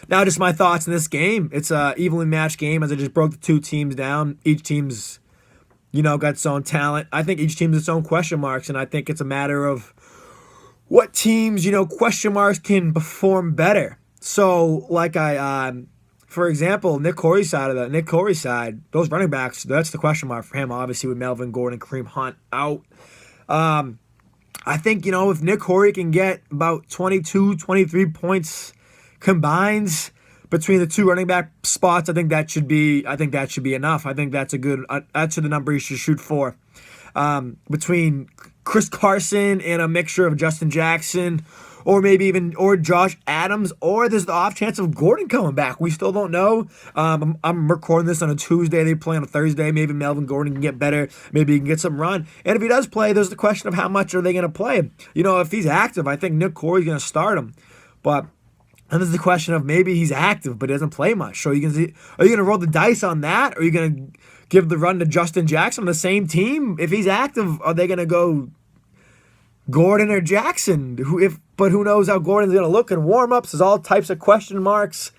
Now, just my thoughts in this game. It's a evenly matched game as I just broke the two teams down. Each team's, got its own talent. I think each team's its own question marks, and I think it's a matter of what teams, question marks can perform better. So, for example, Nick Corey's side, those running backs, that's the question mark for him, obviously, with Melvin Gordon, Kareem Hunt out. I think, if Nick Corey can get about 22, 23 points combined between the two running back spots, I think that should be enough. I think that's that's the number you should shoot for. Between Chris Carson and a mixture of Justin Jackson, or or Josh Adams, or there's the off chance of Gordon coming back. We still don't know. I'm recording this on a Tuesday. They play on a Thursday. Maybe Melvin Gordon can get better. Maybe he can get some run. And if he does play, there's the question of how much are they going to play. If he's active, I think Nick Corey's going to start him. And there's the question of maybe he's active but doesn't play much. So are you going to roll the dice on that? Or are you going to give the run to Justin Jackson on the same team? If he's active, are they going to go Gordon or Jackson? But who knows how Gordon's going to look in warm-ups. There's all types of question marks.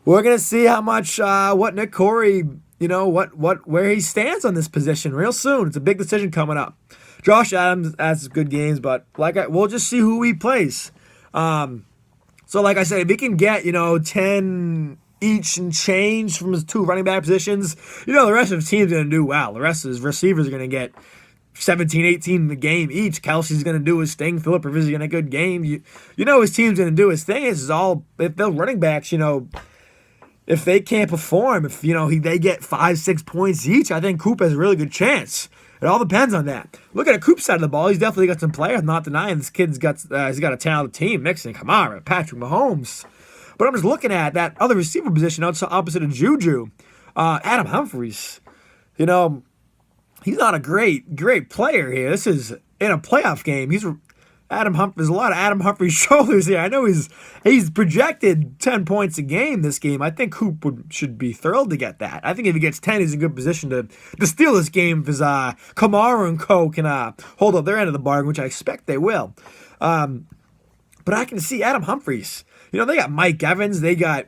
We're going to see how much, what Nick Corey, where he stands on this position real soon. It's a big decision coming up. Josh Adams has good games, but we'll just see who he plays. So like I said, if he can get, 10 each and change from his two running back positions, the rest of the team's going to do well. The rest of his receivers are going to get 17, 18 in the game each. Kelsey's going to do his thing. Phillip Rivers is going to get a good game. His team's going to do his thing. It's all, if those running backs, if they can't perform, if, they get 5-6 points each, I think Coop has a really good chance. It all depends on that. Look at the Coop side of the ball. He's definitely got some players. I'm not denying this kid's got he's got a talented team mixing Kamara, Patrick Mahomes. But I'm just looking at that other receiver position opposite of Juju, Adam Humphries. He's not a great player here. This is in a playoff game. There's a lot of Adam Humphries shoulders here. I know he's projected 10 points a game this game. I think Coop should be thrilled to get that. I think if he gets 10, he's in a good position to steal this game if his Kamara and Co. can hold up their end of the bargain, which I expect they will. But I can see Adam Humphries. They got Mike Evans. They got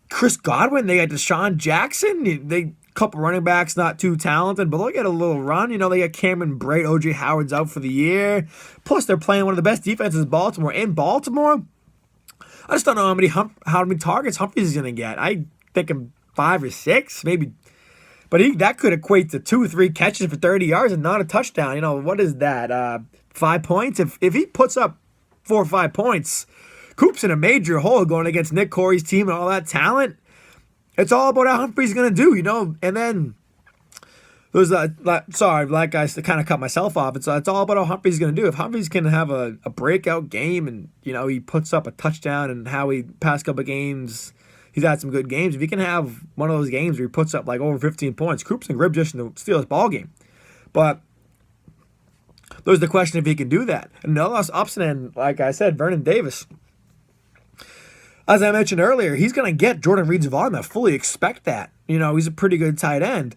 Chris Godwin. They got Deshaun Jackson. Couple running backs, not too talented, but they'll get a little run. They got Cameron Brate, O.J. Howard's out for the year. Plus, they're playing one of the best defenses in Baltimore. In Baltimore, I just don't know how many targets Humphries is going to get. I think him 5 or 6, maybe. But that could equate to 2 or 3 catches for 30 yards and not a touchdown. What is that? 5 points? If he puts up 4 or 5 points, Coop's in a major hole going against Nick Corey's team and all that talent. It's all about how Humphries going to do, and then there's I kind of cut myself off. It's all about how Humphries going to do. If Humphries can have a breakout game and, he puts up a touchdown and how he past couple of games, he's had some good games. If he can have one of those games where he puts up over 15 points, Coop's in great position to steal his ball game. But there's the question if he can do that. And the other opposite end, like I said, Vernon Davis. As I mentioned earlier, he's going to get Jordan Reed's volume. I fully expect that. He's a pretty good tight end.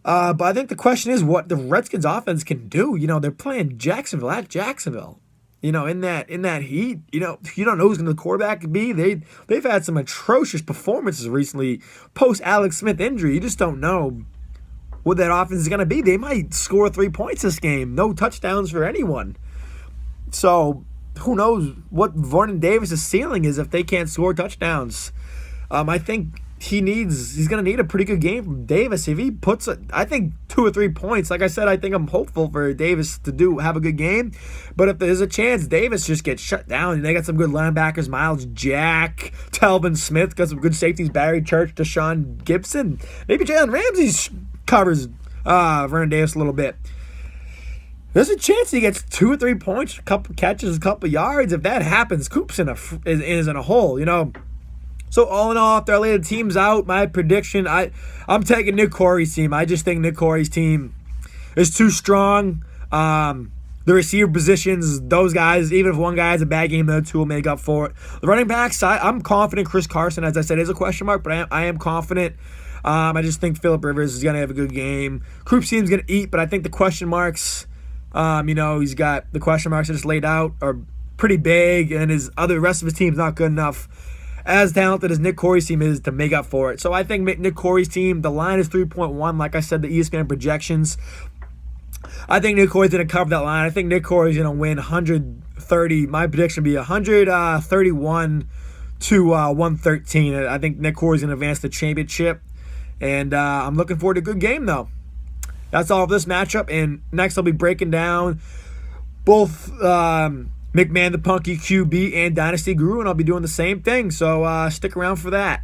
But I think the question is what the Redskins offense can do. They're playing Jacksonville at Jacksonville. In that heat, you don't know who's going to the quarterback be. They've had some atrocious performances recently post Alex Smith injury. You just don't know what that offense is going to be. They might score 3 points this game. No touchdowns for anyone. So who knows what Vernon Davis' ceiling is if they can't score touchdowns. I think he's going to need a pretty good game from Davis. If he puts, I think 2 or 3 points, like I said, I think I'm hopeful for Davis to have a good game. But if there's a chance Davis just gets shut down, and they got some good linebackers, Miles Jack, Telvin Smith, got some good safeties, Barry Church, Deshaun Gibson. Maybe Jalen Ramsey covers Vernon Davis a little bit. There's a chance he gets 2 or 3 points, a couple catches, a couple yards. If that happens, Coop's is in a hole, So all in all, after I lay the teams out, my prediction, I'm taking Nick Corey's team. I just think Nick Corey's team is too strong. The receiver positions, those guys, even if one guy has a bad game, the other two will make up for it. The running backs, I'm confident Chris Carson, as I said, is a question mark, but I am confident. I just think Phillip Rivers is going to have a good game. Coop's team's going to eat, but I think the question marks, he's got the question marks I just laid out are pretty big, and rest of his team's not good enough. as talented as Nick Corey's team is to make up for it. So I think Nick Corey's team, the line is 3.1. Like I said, the ESPN projections, I think Nick Corey's going to cover that line. I think Nick Corey's going to win 130. My prediction would be 131 to 113. I think Nick Corey's going to advance the championship. And I'm looking forward to a good game, though. That's all of this matchup. And next I'll be breaking down both McMahon the Punky QB and Dynasty Guru, and I'll be doing the same thing. So stick around for that.